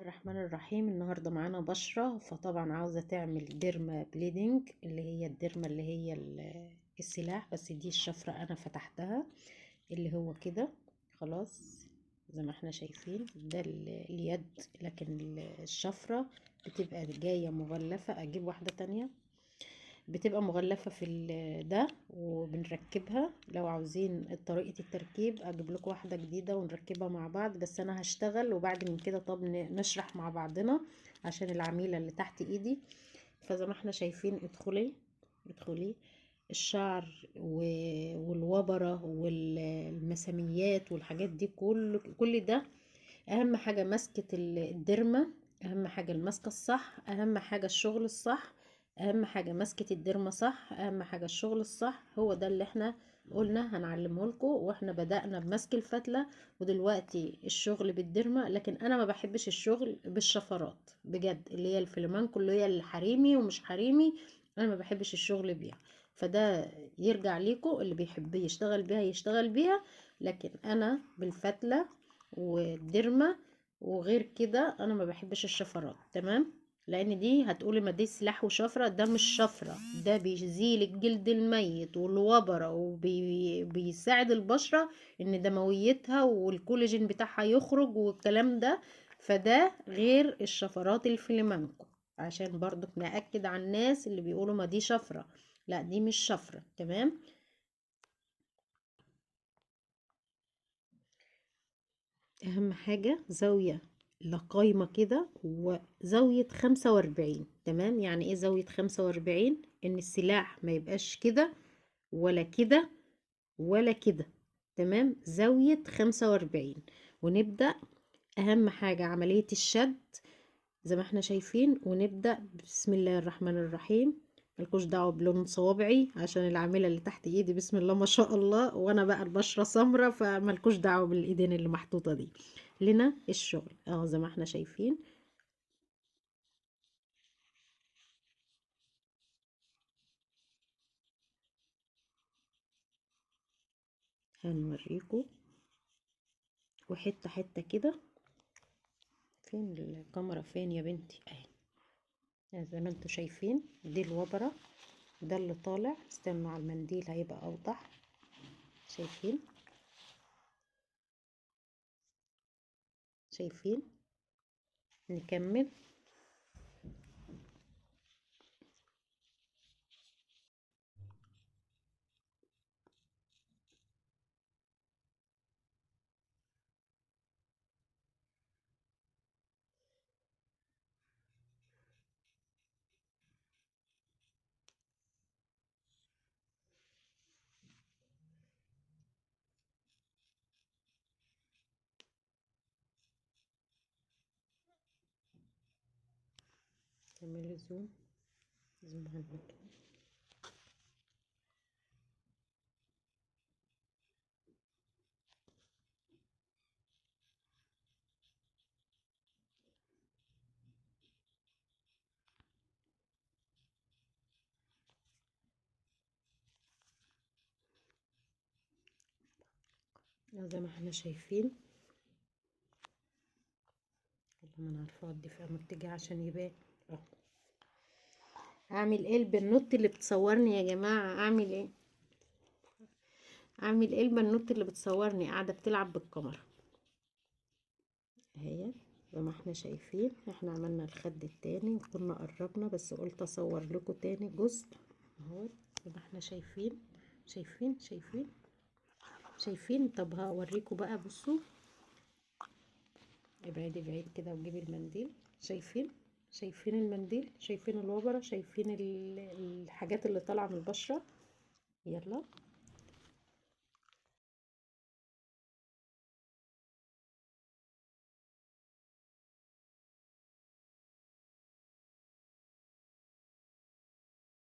الرحمن الرحيم. النهاردة معانا بشرة، فطبعا عاوزة تعمل ديرما بليدنج، اللي هي الديرما اللي هي السلاح، بس دي الشفرة انا فتحتها اللي هو كده خلاص زي ما احنا شايفين. ده اليد، لكن الشفرة بتبقى جاية مغلفة. اجيب واحدة تانية بتبقى مغلفة في ده وبنركبها. لو عاوزين طريقة التركيب اجيب لكم واحدة جديدة ونركبها مع بعض، بس انا هشتغل وبعد من كده طب نشرح مع بعضنا عشان العميلة اللي تحت ايدي. فزي ما احنا شايفين، ادخلي الشعر والوبرة والمساميات والحاجات دي، كل ده اهم حاجة مسكة الديرما، اهم حاجة المسكة الصح، اهم حاجة الشغل الصح، اهم حاجة مسكة الديرما صح، اهم حاجة الشغل الصح. هو ده اللي احنا قلنا هنعلمه لكم، واحنا بدأنا بمسك الفتلة ودلوقتي الشغل بالديرما. لكن انا ما بحبش الشغل بالشفرات بجد، اللي هي الفلامانكو اللي هي الحريمي ومش حريمي، انا ما بحبش الشغل بيها. فده يرجع ليكم، اللي بيحب يشتغل بيها يشتغل بيها، لكن انا بالفتلة والديرما وغير كده انا ما بحبش الشفرات. تمام؟ لان دي هتقولي ما دي سلاح وشفرة، ده مش شفرة، ده بيزيل الجلد الميت والوبرة وبيساعد البشرة ان دمويتها والكولاجين بتاعها يخرج والكلام ده. فده غير الشفرات الفليمانكو، عشان برضو نأكد على الناس اللي بيقولوا ما دي شفرة، لا دي مش شفرة. تمام؟ اهم حاجة زاوية لقايمة كده وزاوية 45. تمام؟ يعني ايه زاوية 45؟ ان السلاح ما يبقاش كده ولا كده ولا كده. تمام؟ زاوية 45. ونبدأ اهم حاجة عملية الشد زي ما احنا شايفين، ونبدأ بسم الله الرحمن الرحيم. ملكوش دعوة بلون صوابعي عشان العاملة اللي تحت ايدي بسم الله ما شاء الله، وانا بقى البشرة سمرة، فملكوش دعوة بالايدين اللي محطوطة دي. لنا الشغل زي ما احنا شايفين. هنوريكم وحتة حتة كده. فين الكاميرا؟ فين يا بنتي؟ اهي. زي ما انتوا شايفين دي الوبرة، ده اللي طالع. استنوا على المنديل هيبقى اوضح. شايفين؟ شايفين؟ نكمل. كملي زوم. زوم على المكان. زي ما احنا شايفين. والله ما انا عارفه اودي فيها متجه عشان يبان. اعمل ايه البنوت اللي بتصورني يا جماعه؟ اعمل ايه؟ اعمل ايه البنوت اللي بتصورني قاعده بتلعب بالكاميرا؟ اهي زي ما احنا شايفين. احنا عملنا الخد التاني وكنا قربنا، بس قلت اصور لكم تاني جزء اهو زي ما احنا شايفين. شايفين. طب هوريكم بقى، بصوا. ابعدي بعيد كده وجيبي المنديل. شايفين المنديل؟ شايفين الوبرة؟ شايفين الحاجات اللي طالعه من البشرة؟ يلا